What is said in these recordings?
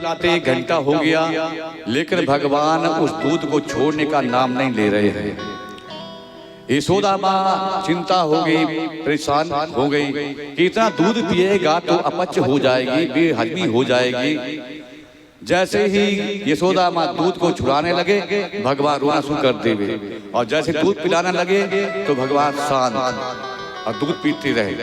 पिलाते 1 घंटा हो गया, लेकिन भगवान उस दूध को छोड़ने का नाम नहीं ले रहे हैं। यशोदा माँ चिंता हो गई, परेशान हो गई कि इतना दूध पिएगा तो अपच हो जाएगी, बेहजमी हो जाएगी। जैसे ही यशोदा माँ दूध को छुड़ाने लगे, भगवान रोना शुरू कर देवे, और जैसे दूध पिलाने लगे तो भगवान शांत और दूध पीते रहे।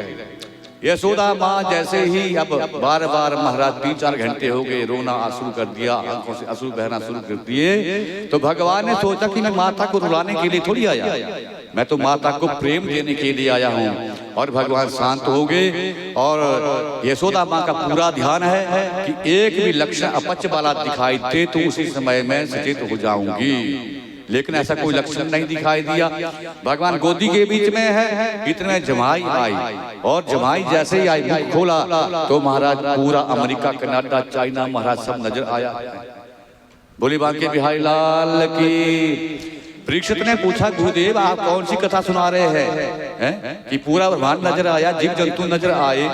यशोदा माँ जैसे ही अब बार बार महाराज 3-4 घंटे हो गए, रोना शुरू कर दिया, आंखों से आंसू बहना शुरू कर दिए, तो भगवान ने सोचा कि मैं माता को रुलाने के लिए थोड़ी आया, मैं तो माता को प्रेम देने के लिए आया हूँ। और भगवान शांत हो गए, और यशोदा माँ का पूरा ध्यान है कि एक भी लक्षण अपच वाला दिखाई दे तो उसी समय मैं सचेत हो जाऊंगी। लेकिन ऐसा कोई लक्षण नहीं दिखाई दिया। भगवान गोदी के बीच में है, इतने में जमाई आई, और जमाई जैसे ही आई मुख खोला तो महाराज पूरा अमेरिका, कनाडा, चाइना महाराज सब नजर आया। बोली बांके बिहारी लाल की। परीक्षित ने पूछा, गुरुदेव आप कौन सी कथा सुना रहे हैं कि पूरा ब्रह्मांड नजर आया, जीव जंतु नजर आए?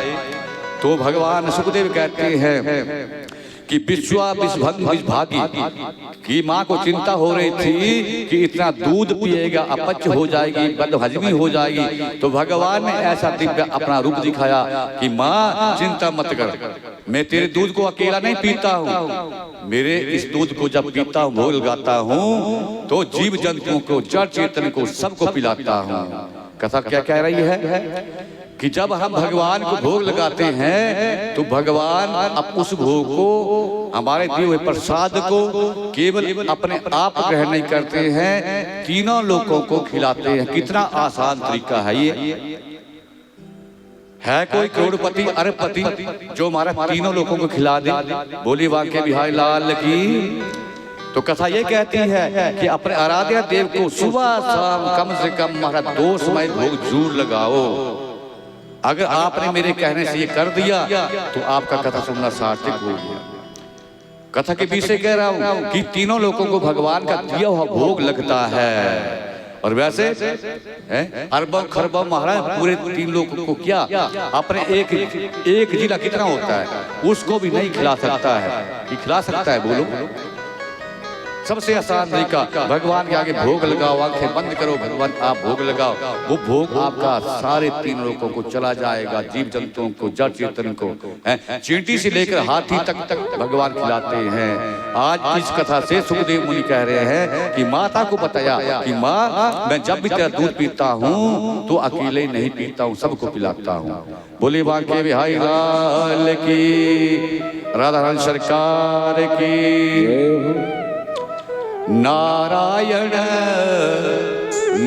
तो भगवान सुखदेव कहते हैं कि विश्वाभागी की माँ को चिंता हो रही थी कि इतना दूध पिएगा, अपच हो जाएगी, बदहजमी हो जाएगी। तो भगवान ने ऐसा दिव्य अपना रूप दिखाया कि माँ चिंता मत कर, मैं तेरे दूध को अकेला नहीं पीता हूँ, मेरे इस दूध को जब पीता हूँ, भोग लगाता हूँ, तो जीव जंतुओं को, जड़ चेतन को, सबको पिलाता हूँ। कथा क्या कह रही है कि जब हम भगवान को भोग लगाते हैं तो भगवान अब उस भोग को, हमारे दिए हुए प्रसाद को केवल अपने आप ग्रहण नहीं करते हैं, तीनों लोगों को खिलाते हैं। कितना आसान तरीका है ये। है कोई करोड़पति, अरबपति जो हमारा तीनों लोगों को खिला दे? बोली बांके बिहारी लाल की। तो कथा ये कहती है कि अपने आराध्य देव को सुबह शाम कम से कम महाराज 2 समय भोग जरूर लगाओ। अगर आपने मेरे कहने से ये कर दिया तो आपका कथा सुनना सार्थक हो गया। कथा के बीच से कह रहा हूँ कि तीनों लोगों को भगवान का दिया हुआ भोग लगता है। और वैसे अरबों खरबों महाराज पूरे 3 लोगों को क्या अपने एक जिला कितना होता है, उसको भी नहीं खिला सकता है कि खिला सकता है? बोलो। सबसे आसान तरीका, भगवान के आगे भोग लगाओ, आंखें बंद करो, भगवान आप भोग लगाओ, वो भोग आपका सारे 3 लोगों को चला जाएगा, जीव जंतुओं को, जड़ चेतन को, चींटी से लेकर हाथी तक भगवान खिलाते हैं। आज इस कथा से सुखदेव मुनि कह रहे हैं कि माता को बताया कि माँ मैं जब भी तेरा दूध पीता हूँ तो अकेले नहीं पीता हूँ, सबको पिलाता हूँ। बोले बांके बिहारी लाल की, राधा रानी सरकार की। नारायण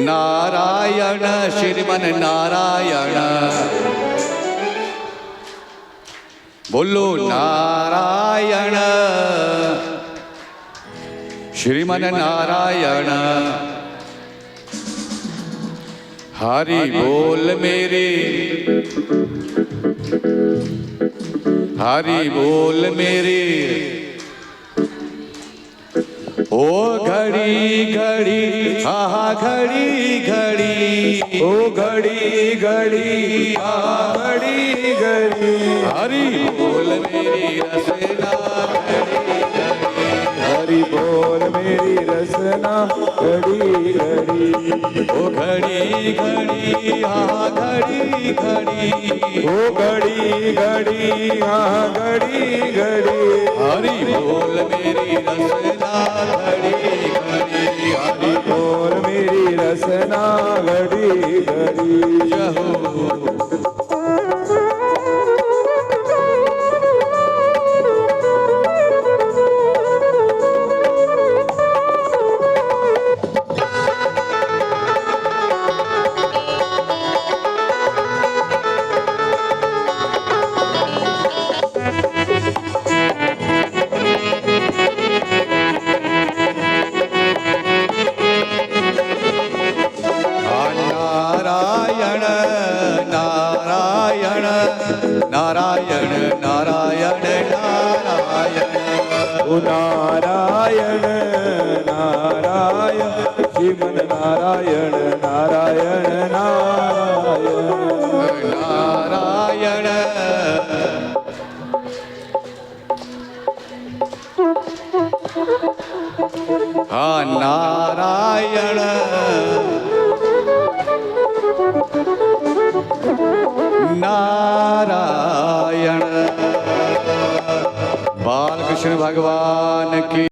नारायण श्रीमन नारायण, बोलो नारायण श्रीमन नारायण। हरि बोल मेरे, हरि बोल मेरे, ओ घड़ी घड़ी आहा घड़ी घड़ी, ओ घड़ी घड़ी आहा घड़ी घड़ी, हरि बोल मेरी रसना घड़ी घड़ी, हरि बोल मेरी रसना घड़ी घड़ी, ओ घड़ी घड़ी आहा घड़ी घड़ी, ओ घड़ी घड़ी आहा घड़ी घड़ी, हरि बोल मेरी रसना घड़ी घड़ी, हरि बोल मेरी रसना घड़ी घड़ी। नारायण नारायण नारायण, ओ नारायण नारायण श्रीमन नारायण नारायण नारायण, नारायण हाँ नारायण नारायण। बाल कृष्ण भगवान की